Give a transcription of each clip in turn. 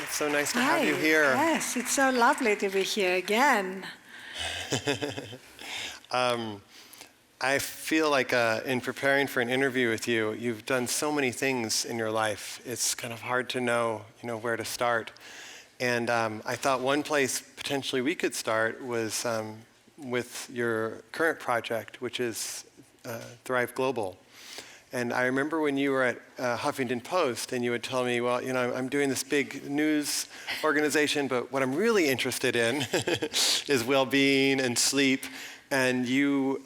It's so nice to have you here. Yes, it's so lovely to be here again. I feel like in preparing for an interview with you, you've done so many things in your life. It's kind of hard to know, where to start. And I thought one place potentially we could start was with your current project, which is Thrive Global. And I remember when you were at Huffington Post and you would tell me, well, I'm doing this big news organization, but what I'm really interested in is well-being and sleep. And you,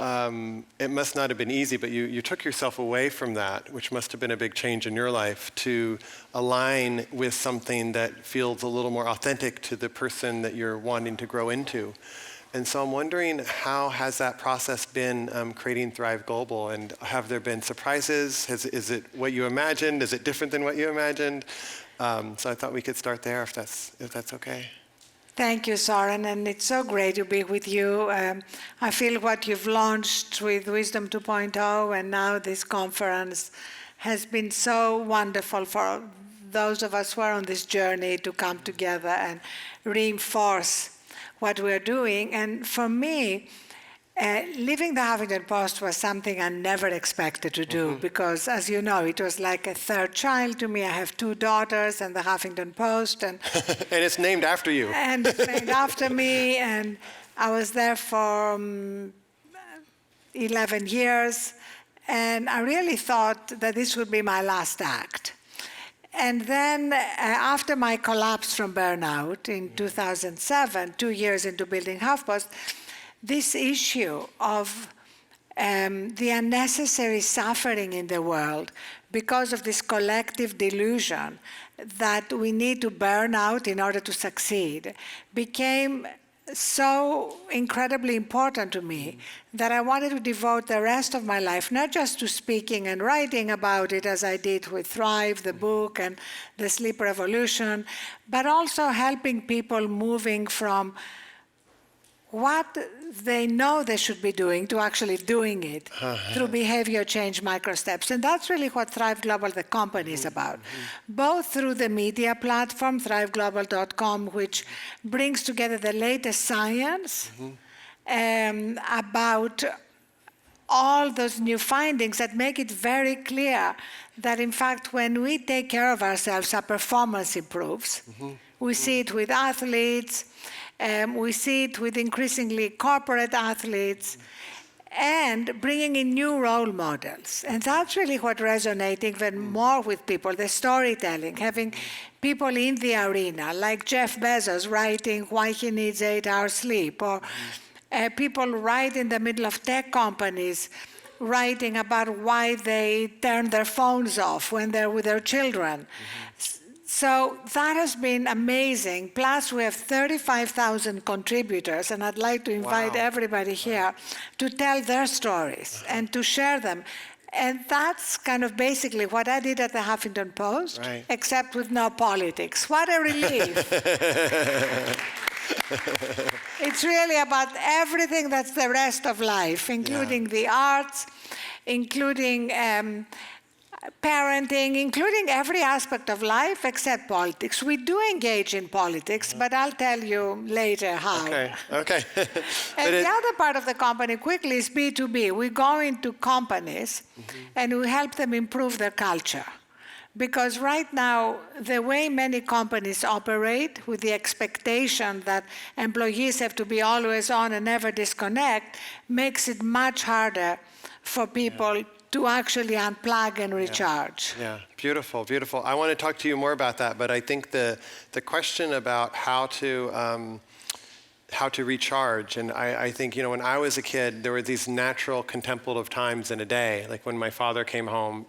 it must not have been easy, but you took yourself away from that, which must have been a big change in your life, to align with something that feels a little more authentic to the person that you're wanting to grow into. And so I'm wondering, how has that process been creating Thrive Global? And have there been surprises? Is it what you imagined? Is it different than what you imagined? So I thought we could start there, if that's okay. Thank you, Soren, and it's so great to be with you. I feel what you've launched with Wisdom 2.0 and now this conference has been so wonderful for those of us who are on this journey to come together and reinforce what we're doing. And for me, leaving the Huffington Post was something I never expected to do because, as you know, it was like a third child to me. I have 2 daughters and the Huffington Post. And and it's named after you. And it's named after me. And I was there for 11 years. And I really thought that this would be my last act. And then after my collapse from burnout in 2007, 2 years into building HuffPost, this issue of the unnecessary suffering in the world because of this collective delusion that we need to burn out in order to succeed became so incredibly important to me that I wanted to devote the rest of my life not just to speaking and writing about it as I did with Thrive, the book, and the Sleep Revolution, but also helping people moving from what they know they should be doing to actually doing it through behavior change micro steps. And that's really what Thrive Global, the company, is about. Both through the media platform, thriveglobal.com, which brings together the latest science about all those new findings that make it very clear that, in fact, when we take care of ourselves, our performance improves. We see it with athletes. We see it with increasingly corporate athletes and bringing in new role models. And that's really what resonates even more with people, the storytelling, having people in the arena, like Jeff Bezos writing why he needs 8 hours sleep, or people right in the middle of tech companies writing about why they turn their phones off when they're with their children. So that has been amazing. Plus, we have 35,000 contributors, and I'd like to invite everybody here to tell their stories and to share them. And that's kind of basically what I did at the Huffington Post, except with no politics. What a relief. It's really about everything that's the rest of life, including the arts, including parenting, including every aspect of life except politics. We do engage in politics, but I'll tell you later how. Okay. And the other part of the company, quickly, is B2B. We go into companies and we help them improve their culture. Because right now, the way many companies operate with the expectation that employees have to be always on and never disconnect makes it much harder for people to actually unplug and recharge. Yeah, beautiful, beautiful. I want to talk to you more about that, but I think the question about how to recharge, and I think, when I was a kid, there were these natural contemplative times in a day, like when my father came home,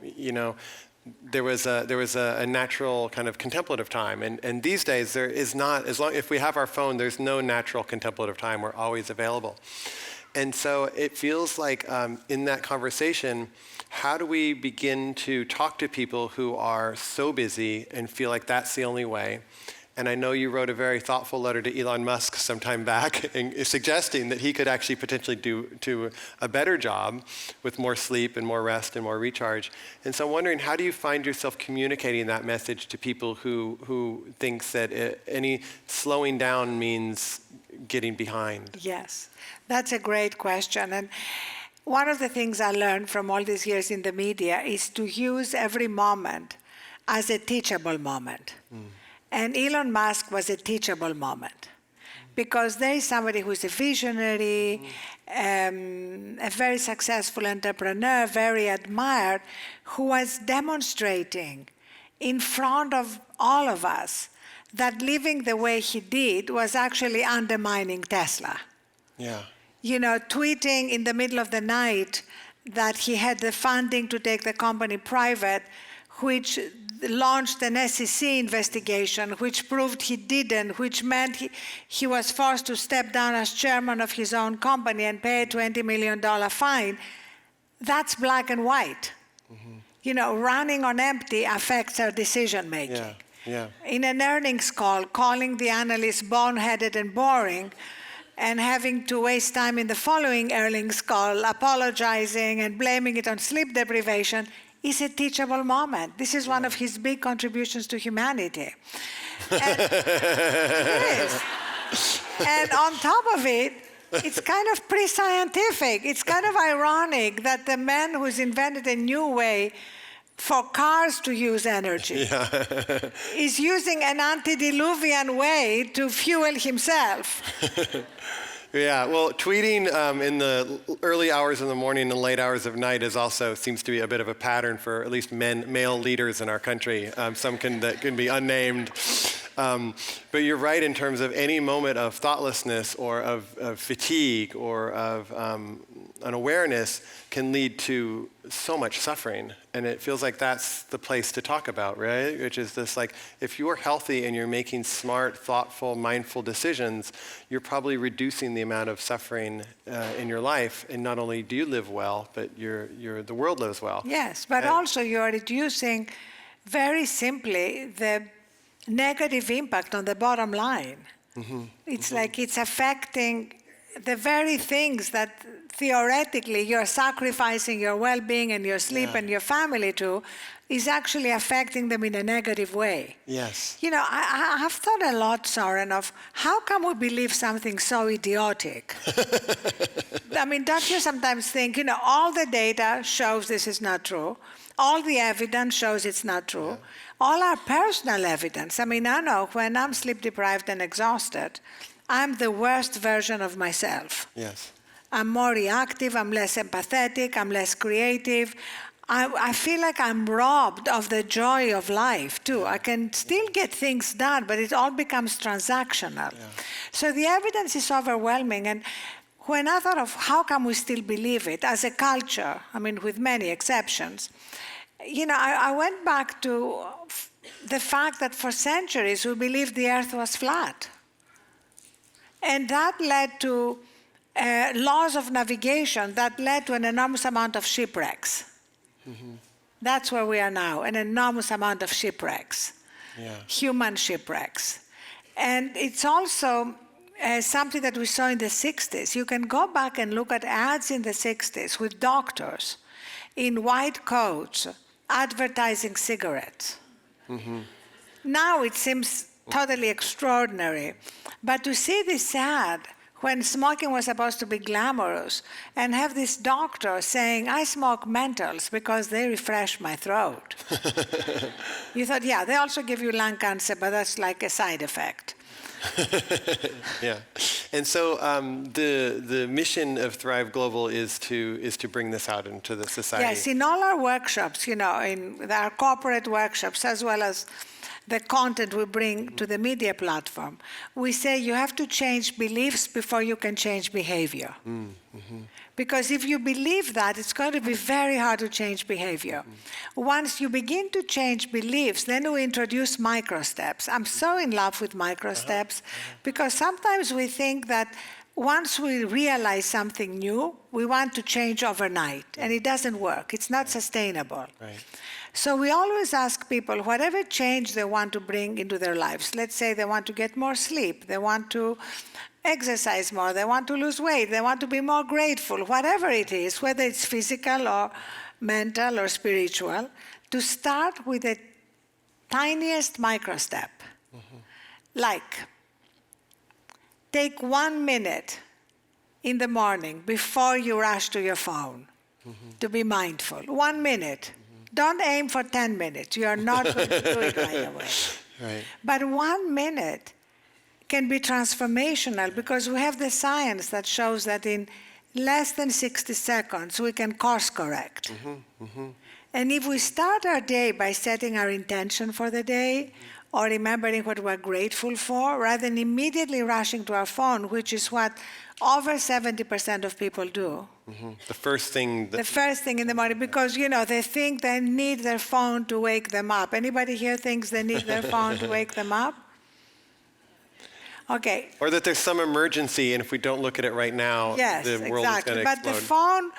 there was a natural kind of contemplative time, and these days there is not. If we have our phone, there's no natural contemplative time. We're always available. And so it feels like in that conversation, how do we begin to talk to people who are so busy and feel like that's the only way? And I know you wrote a very thoughtful letter to Elon Musk some time back suggesting that he could actually potentially do a better job with more sleep and more rest and more recharge. And so I'm wondering, how do you find yourself communicating that message to people who thinks that any slowing down means getting behind? Yes, that's a great question. And one of the things I learned from all these years in the media is to use every moment as a teachable moment. And Elon Musk was a teachable moment because there is somebody who's a visionary, a very successful entrepreneur, very admired, who was demonstrating in front of all of us that living the way he did was actually undermining Tesla. Yeah. You know, tweeting in the middle of the night that he had the funding to take the company private, which launched an SEC investigation, which proved he didn't, which meant he was forced to step down as chairman of his own company and pay a $20 million fine. That's black and white. You know, running on empty affects our decision making. Yeah. Yeah. In an earnings call, calling the analysts boneheaded and boring, and having to waste time in the following earnings call, apologizing and blaming it on sleep deprivation, is a teachable moment. This is one of his big contributions to humanity. And, it is. And on top of it, it's kind of pre-scientific. It's kind of ironic that the man who's invented a new way for cars to use energy is using an antediluvian way to fuel himself. Yeah, well, tweeting in the early hours of the morning and late hours of night also seems to be a bit of a pattern for at least male leaders in our country. Some that can be unnamed. But you're right in terms of any moment of thoughtlessness or of fatigue or of unawareness can lead to so much suffering. And it feels like that's the place to talk about, right? Which is this, like, if you're healthy and you're making smart, thoughtful, mindful decisions, you're probably reducing the amount of suffering in your life. And not only do you live well, but the world lives well. Yes, but also you're reducing, very simply, the negative impact on the bottom line. It's like it's affecting the very things that theoretically you're sacrificing your well-being and your sleep and your family to, is actually affecting them in a negative way. Yes. You know, I've thought a lot, Soren, of how come we believe something so idiotic? I mean, don't you sometimes think, you know, all the data shows this is not true. All the evidence shows it's not true. Yeah. All our personal evidence. I mean, I know when I'm sleep deprived and exhausted, I'm the worst version of myself. Yes. I'm more reactive, I'm less empathetic, I'm less creative. I feel like I'm robbed of the joy of life, too. I can still get things done, but it all becomes transactional. Yeah. So the evidence is overwhelming. And when I thought of how come we still believe it as a culture, I mean, with many exceptions, you know, I went back to the fact that for centuries we believed the earth was flat. And that led to laws of navigation that led to an enormous amount of shipwrecks. That's where we are now, an enormous amount of shipwrecks, human shipwrecks. And it's also something that we saw in the 60s. You can go back and look at ads in the 60s with doctors in white coats advertising cigarettes. Now it seems totally extraordinary. But to see this ad when smoking was supposed to be glamorous and have this doctor saying, I smoke menthols because they refresh my throat. You thought, yeah, they also give you lung cancer, but that's like a side effect. Yeah. And so the mission of Thrive Global is to bring this out into the society. Yes, in all our workshops, you know, in our corporate workshops, as well as the content we bring to the media platform, we say you have to change beliefs before you can change behavior. Because if you believe that, it's going to be very hard to change behavior. Once you begin to change beliefs, then we introduce micro steps. I'm so in love with micro steps because sometimes we think that once we realize something new, we want to change overnight, and it doesn't work. It's not sustainable. Right. So we always ask people whatever change they want to bring into their lives. Let's say they want to get more sleep, they want to exercise more, they want to lose weight, they want to be more grateful, whatever it is, whether it's physical or mental or spiritual, to start with the tiniest micro step. Like, take 1 minute in the morning before you rush to your phone to be mindful. 1 minute. Don't aim for 10 minutes. You are not going to do it right away. Right. But 1 minute can be transformational because we have the science that shows that in less than 60 seconds we can course correct. And if we start our day by setting our intention for the day or remembering what we're grateful for, rather than immediately rushing to our phone, which is what over 70% of people do. The first thing The first thing in the morning, because, they think they need their phone to wake them up. Anybody here thinks they need their phone to wake them up? Okay. or that there's some emergency, and if we don't look at it right now, Yes, the world exactly. is going to But explode.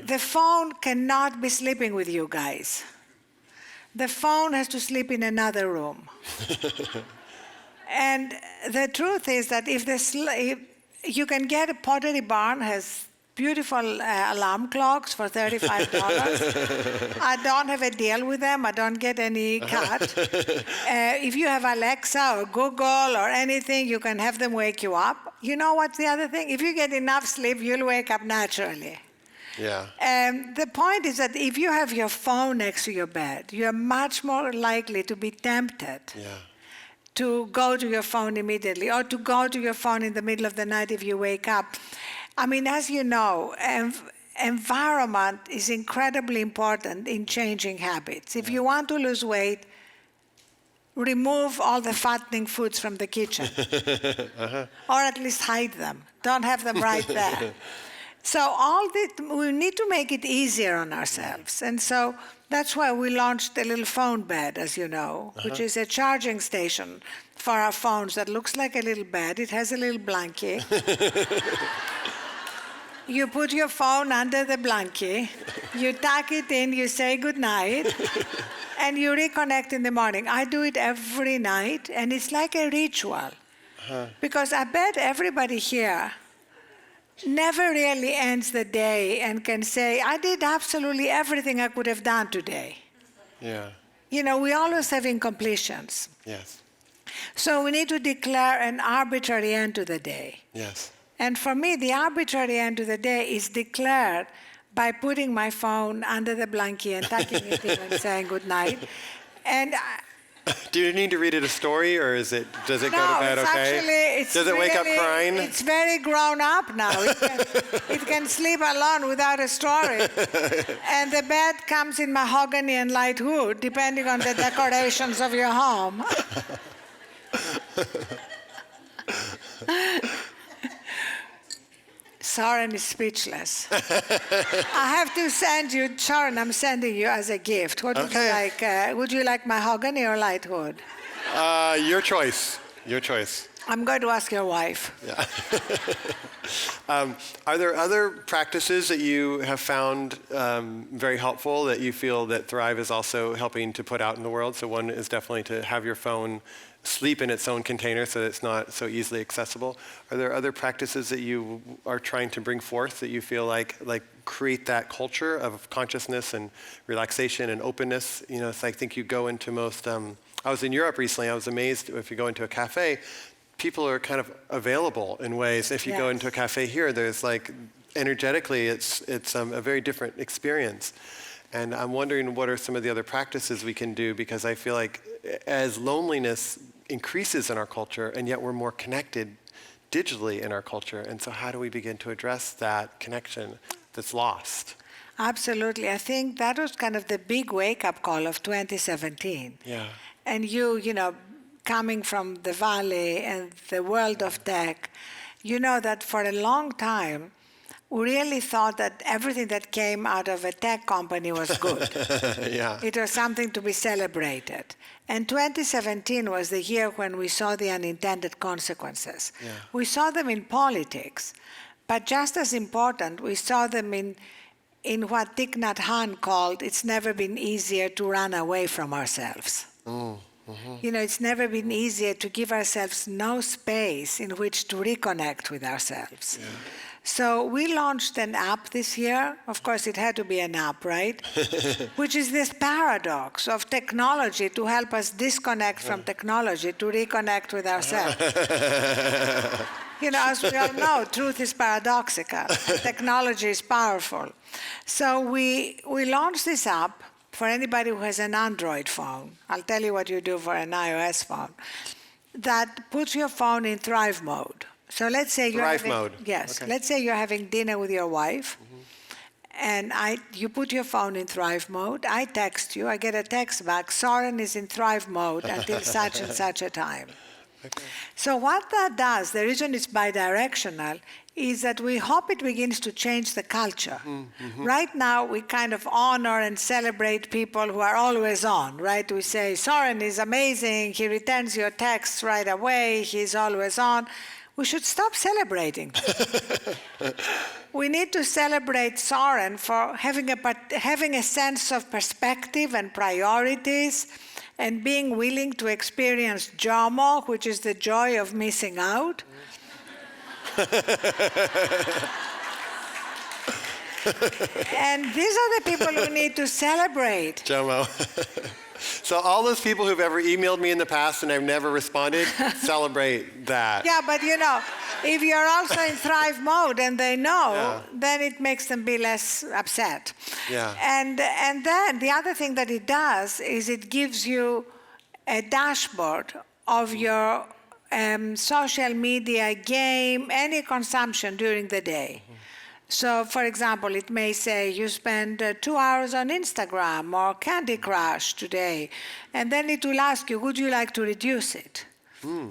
the phone cannot be sleeping with you guys. The phone has to sleep in another room. And the truth is that if you can get a Pottery Barn has beautiful alarm clocks for $35. I don't have a deal with them. I don't get any cut. If you have Alexa or Google or anything, you can have them wake you up. You know what's the other thing? If you get enough sleep, you'll wake up naturally. Yeah. The point is that if you have your phone next to your bed, you're much more likely to be tempted to go to your phone immediately or to go to your phone in the middle of the night if you wake up. I mean, as you know, environment is incredibly important in changing habits. If you want to lose weight, remove all the fattening foods from the kitchen. Or at least hide them. Don't have them right there. So we need to make it easier on ourselves. And so that's why we launched a little phone bed, as you know, which is a charging station for our phones that looks like a little bed. It has a little blankie. You put your phone under the blankie, you tuck it in, you say goodnight, and you reconnect in the morning. I do it every night, and it's like a ritual. Because I bet everybody here never really ends the day and can say, I did absolutely everything I could have done today. Yeah. We always have incompletions. Yes. So we need to declare an arbitrary end to the day. Yes. And for me, the arbitrary end to the day is declared by putting my phone under the blankie and tucking it in and saying goodnight. And Do you need to read it a story, or does it go to bed okay? Does it wake up crying? It's very grown up now. It can sleep alone without a story. And the bed comes in mahogany and light wood, depending on the decorations of your home. Soren is speechless. I have to send you, Soren, I'm sending you as a gift. What would you like? Would you like mahogany or light wood? Your choice. Your choice. I'm going to ask your wife. Yeah. Are there other practices that you have found very helpful that you feel that Thrive is also helping to put out in the world? So one is definitely to have your phone sleep in its own container so that it's not so easily accessible. Are there other practices that you are trying to bring forth that you feel like create that culture of consciousness and relaxation and openness? It's I think you go into most, I was in Europe recently, I was amazed if you go into a cafe, people are kind of available in ways. If you go into a cafe here, there's energetically, it's a very different experience. And I'm wondering what are some of the other practices we can do, because I feel like as loneliness increases in our culture, and yet we're more connected digitally in our culture. And so how do we begin to address that connection that's lost? Absolutely. I think that was kind of the big wake-up call of 2017. Yeah. And coming from the Valley and the world of tech, that for a long time, we really thought that everything that came out of a tech company was good. Yeah. It was something to be celebrated. And 2017 was the year when we saw the unintended consequences. Yeah. We saw them in politics, but just as important, we saw them in what Thich Nhat Hanh called, it's never been easier to run away from ourselves. You know, it's never been easier to give ourselves no space in which to reconnect with ourselves. Yeah. So we launched an app this year. Of course, it had to be an app, right? Which is this paradox of technology to help us disconnect from technology, to reconnect with ourselves. You know, as we all know, truth is paradoxical, and technology is powerful. So we launched this app for anybody who has an Android phone. I'll tell you what you do for an iOS phone. That puts your phone in Thrive mode. So let's say you're Thrive having, mode. Yes. Okay. Let's say you're having dinner with your wife, and you put your phone in Thrive mode. I text you. I get a text back. Soren is in Thrive mode until such and such a time. Okay. So what that does, the reason it's bidirectional, is that we hope it begins to change the culture. Right now, we kind of honor and celebrate people who are always on, right? We say, Soren is amazing. He returns your texts right away. He's always on. We should stop celebrating. We need to celebrate Soren for having a sense of perspective and priorities and being willing to experience JOMO, which is the joy of missing out. And these are the people who need to celebrate. Jomo. So all those people who've ever emailed me in the past and I've never responded, celebrate that. Yeah, but you know, if you're also in Thrive mode and they know, Yeah. then it makes them be less upset. Yeah. And then the other thing that it does is it gives you a dashboard of your social media, game, any consumption during the day. So, for example, it may say you spend 2 hours on Instagram or Candy Crush today, and then it will ask you, would you like to reduce it?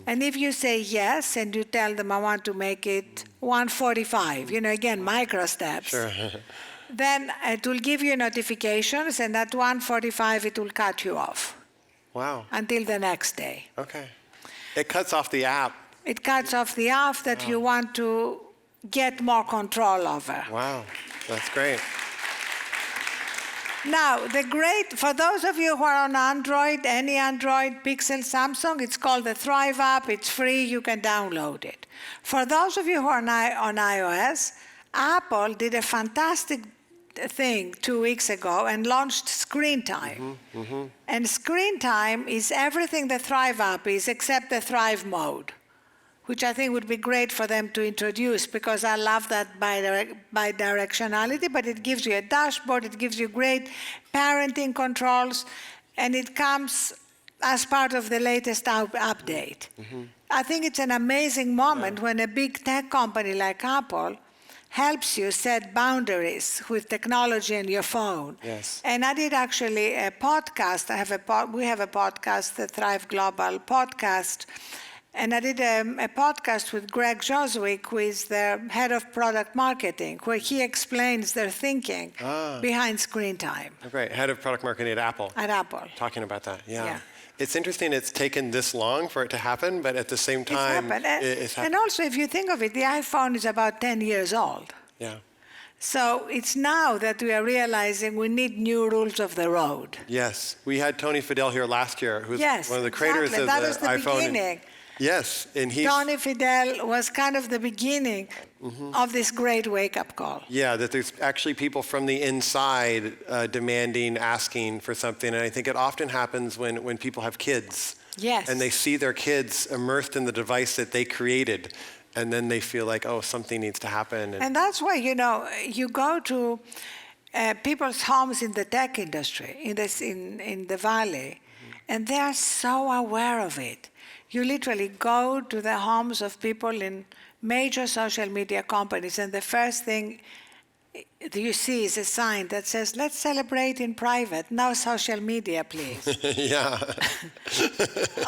And if you say yes, and you tell them I want to make it 145, you know, again, micro steps, Sure. then it will give you notifications, and at 145 it will cut you off Wow. until the next day. Okay. It cuts off the app. It cuts off the app that you want to get more control over. Wow. That's great. Now, for those of you who are on Android, any Android, Pixel, Samsung, it's called the Thrive app. It's free. You can download it. For those of you who are on iOS, Apple did a fantastic thing 2 weeks ago and launched Screen Time. And Screen Time is everything the Thrive app is except the Thrive mode, which I think would be great for them to introduce, because I love that bidirectionality, but it gives you a dashboard, it gives you great parenting controls, and it comes as part of the latest update. I think it's an amazing moment when a big tech company like Apple helps you set boundaries with technology and your phone. Yes. And I did actually a podcast. We have a podcast, the Thrive Global podcast. And I did a podcast with Greg Joswick, who is the head of product marketing, where he explains their thinking behind Screen Time. Oh, great. Head of product marketing at Apple. At Apple. Talking about that. Yeah. Yeah. It's interesting it's taken this long for it to happen, but at the same time, it's happened. And also, if you think of it, the iPhone is about 10 years old. Yeah. So it's now that we are realizing we need new rules of the road. Yes. We had Tony Fidel here last year, who's one of the creators exactly. of That the was the iPhone. beginning. Yes. And he's... Tony Fidel was kind of the beginning of this great wake-up call. Yeah, that there's actually people from the inside demanding, asking for something. And I think it often happens when people have kids. Yes. And they see their kids immersed in the device that they created. And then they feel like, oh, something needs to happen. And that's why, you know, you go to people's homes in the tech industry, in the Valley, and they are so aware of it. You literally go to the homes of people in major social media companies, and the first thing you see is a sign that says, let's celebrate in private, no social media, please. Yeah.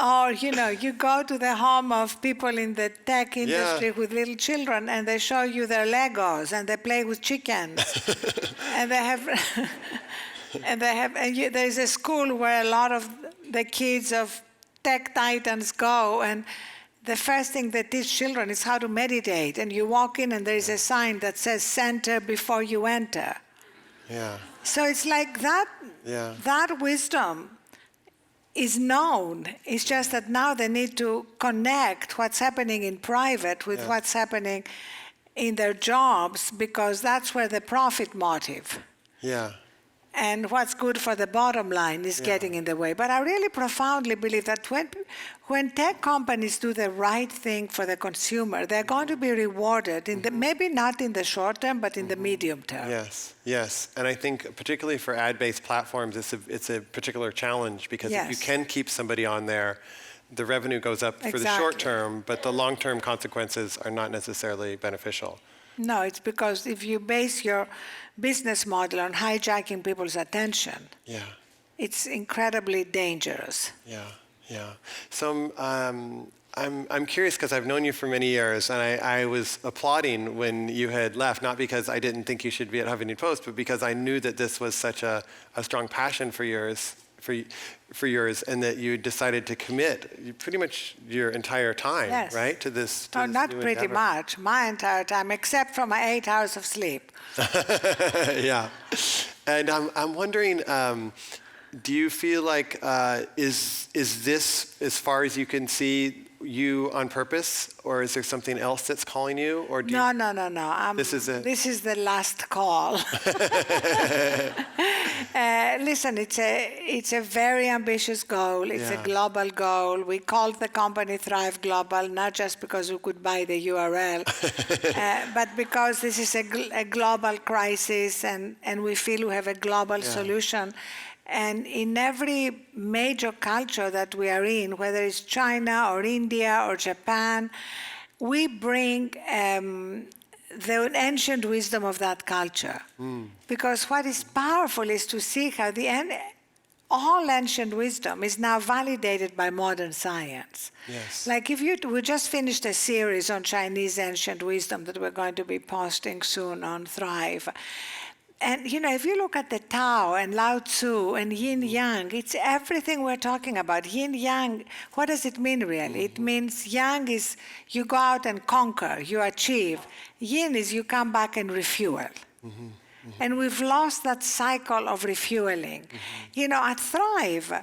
Or, you go to the home of people in the tech industry with little children and they show you their Legos and they play with chickens. And they have, there's a school where a lot of the kids of tech titans go, and the first thing they teach children is how to meditate. And you walk in and there is a sign that says center before you enter. Yeah. So it's like that, that wisdom is known. It's just that now they need to connect what's happening in private with what's happening in their jobs, because that's where the profit motive. Yeah. And what's good for the bottom line is getting in the way. But I really profoundly believe that when tech companies do the right thing for the consumer, they're going to be rewarded, maybe not in the short term, but in the medium term. Yes, yes. And I think particularly for ad-based platforms, it's a particular challenge, because if you can keep somebody on there, the revenue goes up for the short term, but the long-term consequences are not necessarily beneficial. No, it's because if you base your business model on hijacking people's attention, it's incredibly dangerous. Yeah, yeah. So I'm curious, because I've known you for many years, and I was applauding when you had left, not because I didn't think you should be at Huffington Post, but because I knew that this was such a strong passion for yours, and that you decided to commit pretty much your entire time, right, to this. No, not pretty much. My entire time, except for my 8 hours of sleep. Yeah, and I'm wondering, do you feel like is this, as far as you can see, you on purpose, or is there something else that's calling you? Or do No. This is the last call. Listen, it's a very ambitious goal. It's a global goal. We called the company Thrive Global, not just because we could buy the URL, but because this is a global crisis, and we feel we have a global solution. And in every major culture that we are in, whether it's China or India or Japan, we bring the ancient wisdom of that culture. Because what is powerful is to see how all ancient wisdom is now validated by modern science. Yes. Like we just finished a series on Chinese ancient wisdom that we're going to be posting soon on Thrive. And, if you look at the Tao and Lao Tzu and Yin Yang, it's everything we're talking about. Yin Yang, what does it mean really? It means Yang is you go out and conquer, you achieve. Yin is you come back and refuel. And we've lost that cycle of refueling. At Thrive,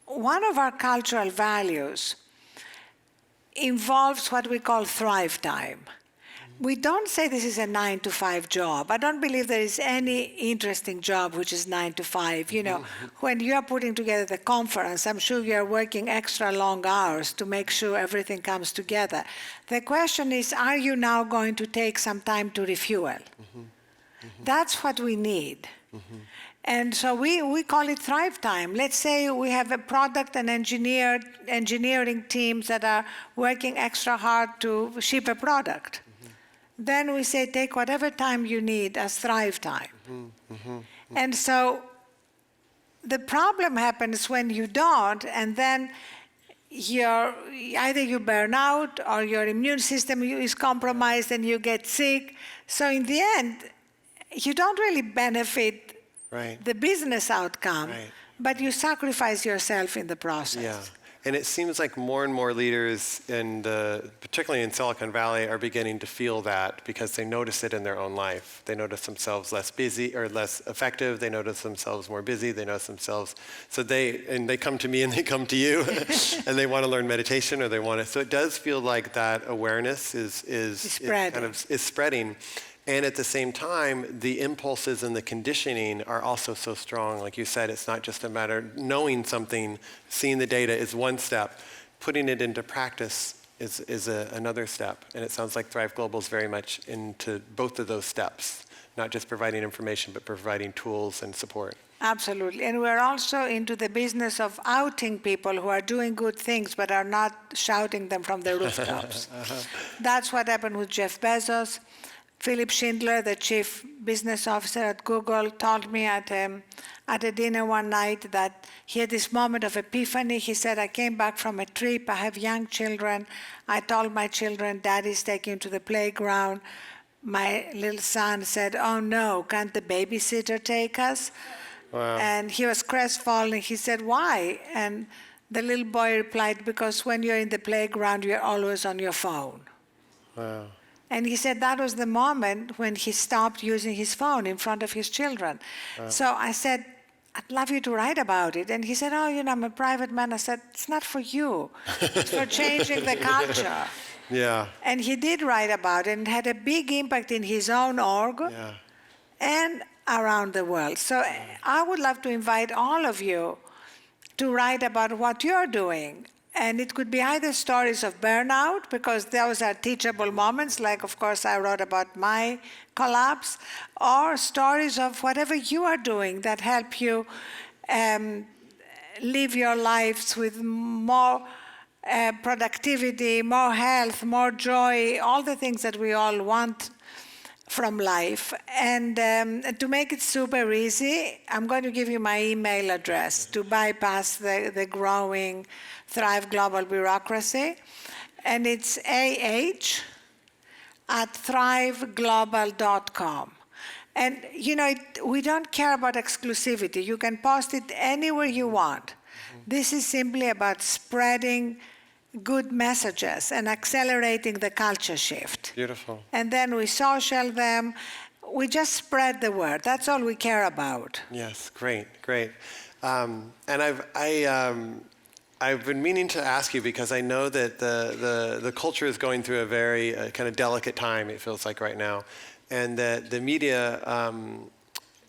one of our cultural values involves what we call Thrive Time. We don't say this is a 9-to-5 job. I don't believe there is any interesting job which is 9 to 5. When you're putting together the conference, I'm sure you're working extra long hours to make sure everything comes together. The question is, are you now going to take some time to refuel? That's what we need. And so we call it Thrive Time. Let's say we have a product and engineering teams that are working extra hard to ship a product. Then we say, take whatever time you need as Thrive Time. And so the problem happens when you don't, and then either you burn out or your immune system is compromised and you get sick. So in the end, you don't really benefit the business outcome, but you sacrifice yourself in the process. Yeah. And it seems like more and more leaders, particularly in Silicon Valley, are beginning to feel that, because they notice it in their own life. They notice themselves less busy or less effective. They notice themselves more busy. They notice themselves. So they come to me and they come to you, and they want to learn meditation, or they want to. So it does feel like that awareness is spreading. And at the same time, the impulses and the conditioning are also so strong. Like you said, it's not just a matter of knowing something, seeing the data is one step. Putting it into practice is another step. And it sounds like Thrive Global is very much into both of those steps, not just providing information, but providing tools and support. Absolutely. And we're also into the business of outing people who are doing good things but are not shouting them from the rooftops. That's what happened with Jeff Bezos. Philip Schindler, the chief business officer at Google, told me at a dinner one night that he had this moment of epiphany. He said, I came back from a trip. I have young children. I told my children, Daddy's taking you to the playground. My little son said, oh no, can't the babysitter take us? Wow. And he was crestfallen. He said, why? And the little boy replied, because when you're in the playground, you're always on your phone. Wow. And he said that was the moment when he stopped using his phone in front of his children. So I said, I'd love you to write about it. And he said, oh, I'm a private man. I said, it's not for you. It's for changing the culture. Yeah. And he did write about it and had a big impact in his own org and around the world. So I would love to invite all of you to write about what you're doing. And it could be either stories of burnout, because those are teachable moments, like, of course, I wrote about my collapse, or stories of whatever you are doing that help you live your lives with more productivity, more health, more joy, all the things that we all want from life. And to make it super easy, I'm going to give you my email address to bypass the growing Thrive Global bureaucracy. And it's ah@thriveglobal.com. And, we don't care about exclusivity. You can post it anywhere you want. This is simply about spreading good messages and accelerating the culture shift. Beautiful. And then we social them. We just spread the word. That's all we care about. Yes, great. And I've been meaning to ask you, because I know that the culture is going through a very kind of delicate time, it feels like right now, and that the media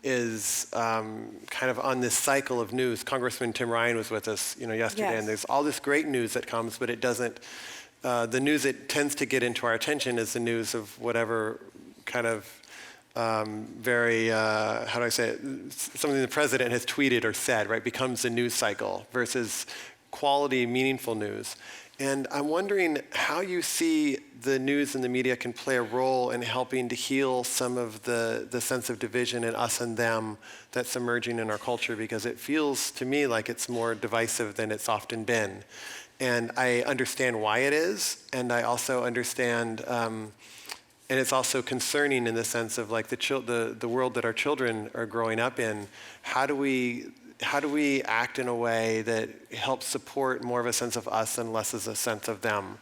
is kind of on this cycle of news. Congressman Tim Ryan was with us, yesterday, and there's all this great news that comes, but it doesn't. The news that tends to get into our attention is the news of whatever kind of very, how do I say it? Something the president has tweeted or said, right? Becomes the news cycle versus quality, meaningful news. And I'm wondering how you see the news and the media can play a role in helping to heal some of the sense of division in us and them that's emerging in our culture, because it feels to me like it's more divisive than it's often been. And I understand why it is, and I also understand, and it's also concerning in the sense of like the world that our children are growing up in. How do we act in a way that helps support more of a sense of us and less as a sense of them?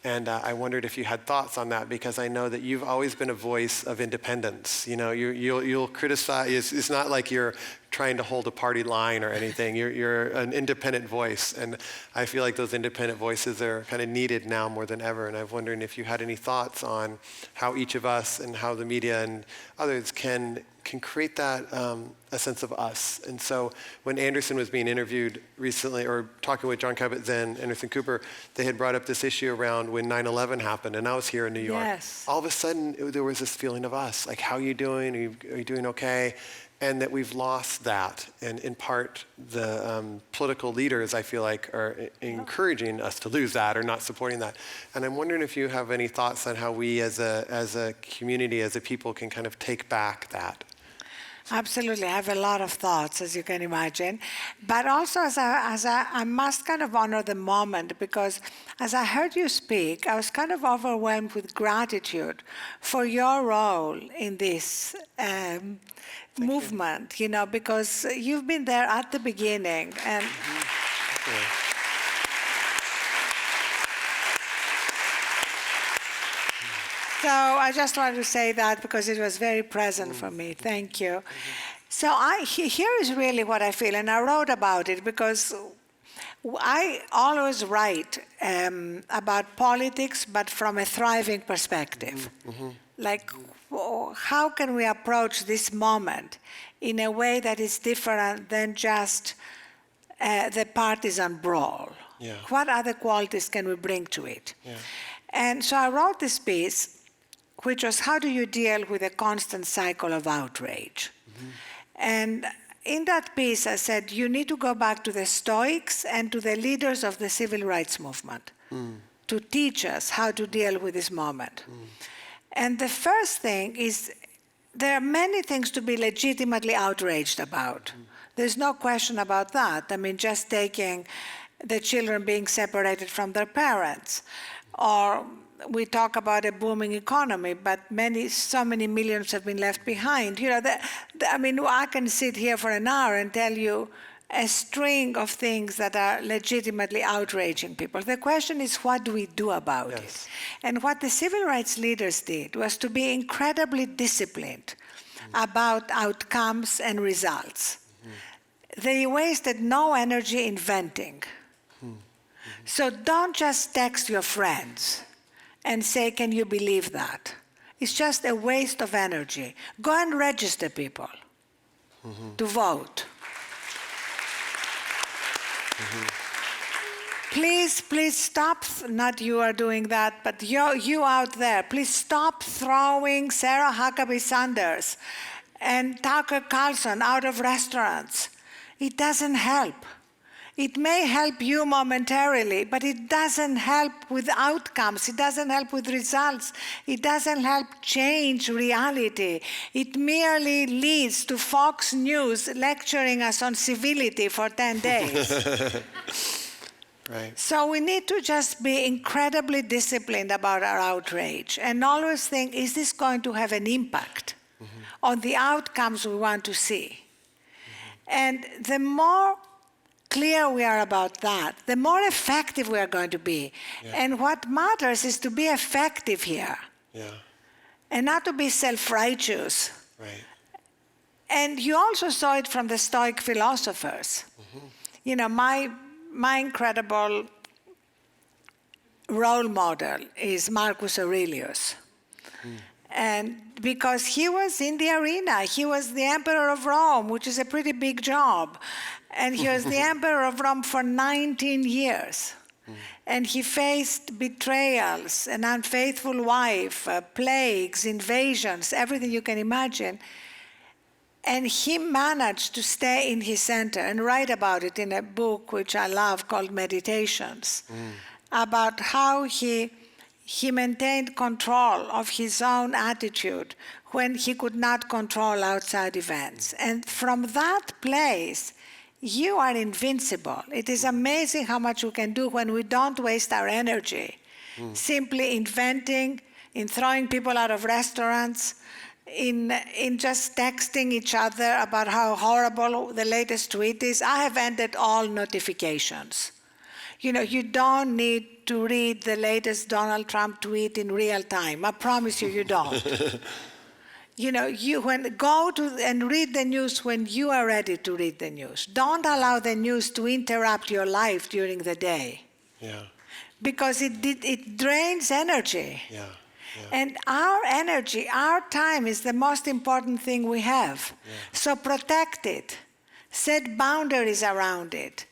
And I wondered if you had thoughts on that, because I know that you've always been a voice of independence. You'll criticize. It's not like you're trying to hold a party line or anything. You're an independent voice, and I feel like those independent voices are kind of needed now more than ever. And I'm wondering if you had any thoughts on how each of us and how the media and others can create that a sense of us. And so when Anderson was being interviewed recently, or talking with John Kabat-Zinn, Anderson Cooper, they had brought up this issue around when 9/11 happened, and I was here in New York. Yes. All of a sudden, there was this feeling of us, like, how are you doing? Are you doing okay? And that we've lost that. And in part, the political leaders, I feel like, are encouraging us to lose that or not supporting that. And I'm wondering if you have any thoughts on how we as a community, as a people, can kind of take back that. Absolutely. I have a lot of thoughts, as you can imagine. But also, I must kind of honor the moment, because as I heard you speak, I was kind of overwhelmed with gratitude for your role in this movement, because you've been there at the beginning. And so I just wanted to say that because it was very present for me. Thank you. So here is really what I feel, and I wrote about it because I always write about politics, but from a thriving perspective. Like, how can we approach this moment in a way that is different than just the partisan brawl? Yeah. What other qualities can we bring to it? Yeah. And so I wrote this piece, which was, how do you deal with a constant cycle of outrage? And in that piece, I said, you need to go back to the Stoics and to the leaders of the civil rights movement to teach us how to deal with this moment. And the first thing is there are many things to be legitimately outraged about. There's no question about that. I mean, just taking the children being separated from their parents, or we talk about a booming economy, but so many millions have been left behind. You know, I mean, I can sit here for an hour and tell you a string of things that are legitimately outraging people. The question is, what do we do about it? And what the civil rights leaders did was to be incredibly disciplined about outcomes and results. They wasted no energy inventing. So don't just text your friends and say, can you believe that? It's just a waste of energy. Go and register people to vote. Please stop, not you are doing that, but you out there, please stop throwing Sarah Huckabee Sanders and Tucker Carlson out of restaurants. It doesn't help. It may help you momentarily, but it doesn't help with outcomes. It doesn't help with results. It doesn't help change reality. It merely leads to Fox News lecturing us on civility for 10 days. Right. So we need to just be incredibly disciplined about our outrage and always think, is this going to have an impact on the outcomes we want to see? And the more clear we are about that, the more effective we are going to be. And what matters is to be effective here. And not to be self-righteous. Right. And you also saw it from the Stoic philosophers. You know, my incredible role model is Marcus Aurelius. And because he was in the arena, he was the emperor of Rome, which is a pretty big job. And he was the emperor of Rome for 19 years. And he faced betrayals, an unfaithful wife, plagues, invasions, everything you can imagine. And he managed to stay in his center and write about it in a book which I love called Meditations, about how he maintained control of his own attitude when he could not control outside events. And from that place, you are invincible. It is amazing how much we can do when we don't waste our energy simply inventing, in throwing people out of restaurants, in just texting each other about how horrible the latest tweet is. I have ended all notifications. You know, you don't need to read the latest Donald Trump tweet in real time. I promise you, you don't. You know, go to and read the news when you are ready to read the news. Don't allow the news to interrupt your life during the day. Because it drains energy. And our energy, our time is the most important thing we have. So protect it. Set boundaries around it.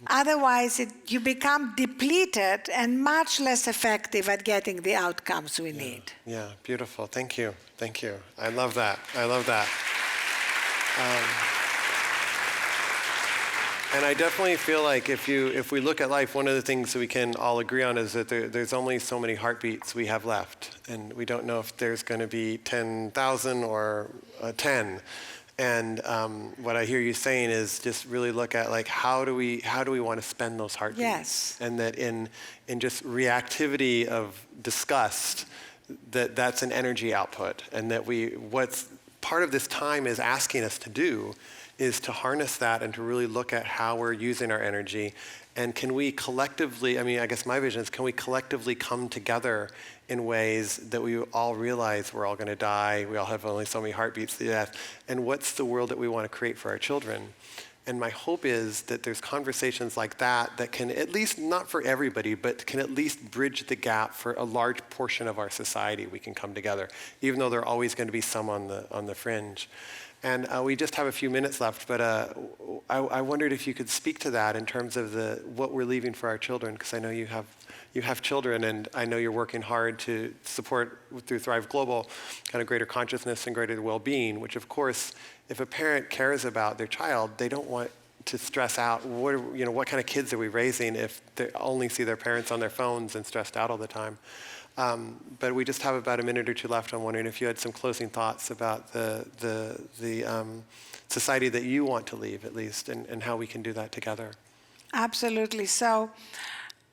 Otherwise, you become depleted and much less effective at getting the outcomes we need. Yeah, beautiful. Thank you. Thank you. I love that. I love that. And I definitely feel like if we look at life, one of the things that we can all agree on is that there's only so many heartbeats we have left. And we don't know if there's going to be 10,000 or 10. And what I hear you saying is just really look at like how do we want to spend those heartbeats? Yes. And that in just reactivity of disgust, that's an energy output, and that what's part of this time is asking us to do is to harness that and to really look at how we're using our energy. And can we collectively, I mean, I guess my vision is, can we collectively come together in ways that we all realize we're all going to die, we all have only so many heartbeats to death, and what's the world that we want to create for our children? And my hope is that there's conversations like that can at least, not for everybody, but can at least bridge the gap for a large portion of our society. We can come together, even though there are always going to be some on the fringe. And we just have a few minutes left, but I wondered if you could speak to that in terms of what we're leaving for our children, because I know you have children, and I know you're working hard to support through Thrive Global kind of greater consciousness and greater well-being, which of course, if a parent cares about their child, they don't want to stress out, what kind of kids are we raising if they only see their parents on their phones and stressed out all the time? But we just have about a minute or two left. I'm wondering if you had some closing thoughts about the society that you want to leave, at least, and how we can do that together. Absolutely. So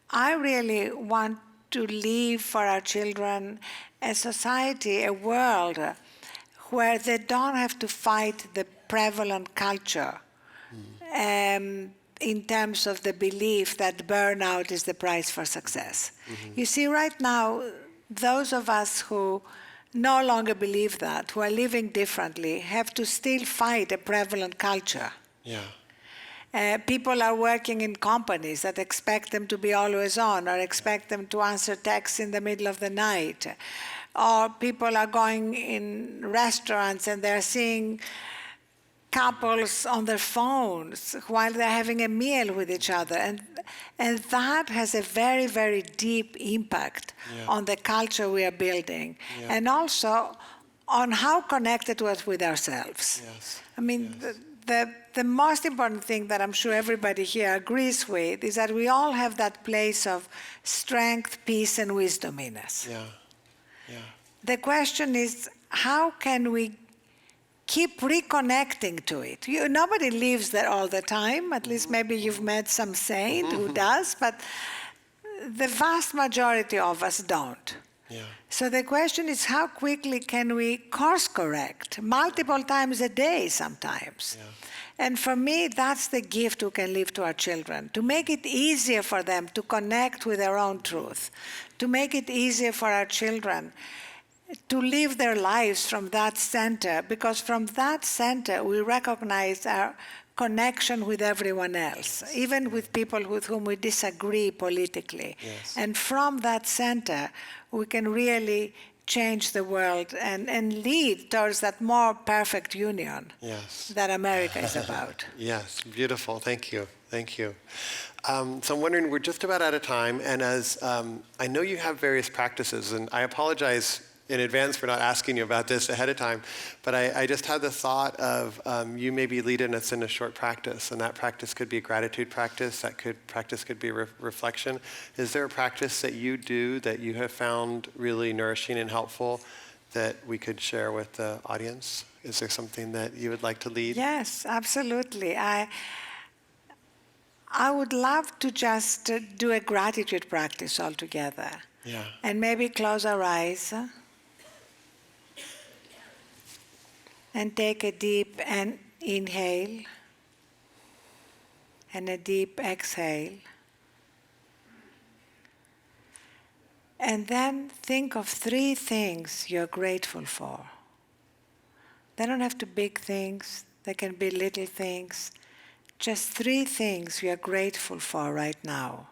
I really want to leave for our children a society, a world where they don't have to fight the prevalent culture in terms of the belief that burnout is the price for success. You see, right now, those of us who no longer believe that, who are living differently, have to still fight a prevalent culture. Yeah. People are working in companies that expect them to be always on, or expect them to answer texts in the middle of the night. Or people are going in restaurants and they're seeing couples on their phones while they're having a meal with each other. And that has a very, very deep impact on the culture we are building. And also on how connected we are with ourselves. Yes. I mean, the most important thing that I'm sure everybody here agrees with is that we all have that place of strength, peace, and wisdom in us. Yeah. Yeah. The question is, how can we keep reconnecting to it? Nobody lives there all the time. At least maybe you've met some saint who does, but the vast majority of us don't. Yeah. So the question is, how quickly can we course correct multiple times a day sometimes? Yeah. And for me, that's the gift we can leave to our children, to make it easier for them to connect with their own truth, to make it easier for our children to live their lives from that center, because from that center we recognize our connection with everyone else, even with people with whom we disagree politically. Yes. And from that center, we can really change the world and lead towards that more perfect union that America is about. Yes, beautiful. Thank you. Thank you. So I'm wondering, we're just about out of time, and as I know you have various practices, and I apologize in advance for not asking you about this ahead of time, but I just had the thought of you maybe leading us in a short practice, and that practice could be a gratitude practice, practice could be reflection. Is there a practice that you do that you have found really nourishing and helpful that we could share with the audience? Is there something that you would like to lead? Yes, absolutely. I would love to just do a gratitude practice all together. Yeah. And maybe close our eyes and take a deep inhale and a deep exhale. And then think of 3 things you're grateful for. They don't have to be big things, they can be little things. Just 3 things you're grateful for right now.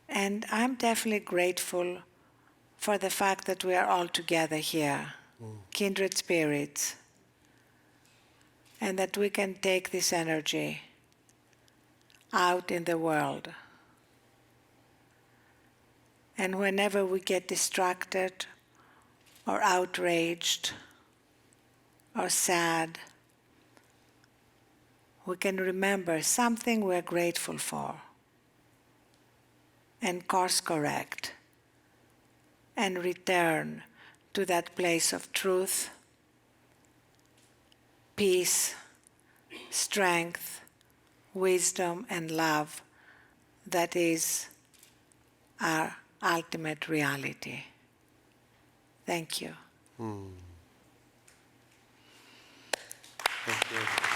And I'm definitely grateful for the fact that we are all together here, kindred spirits, and that we can take this energy out in the world. And whenever we get distracted or outraged or sad, we can remember something we're grateful for and course correct and return to that place of truth, peace, strength, wisdom, and love that is our ultimate reality. Thank you. Thank you.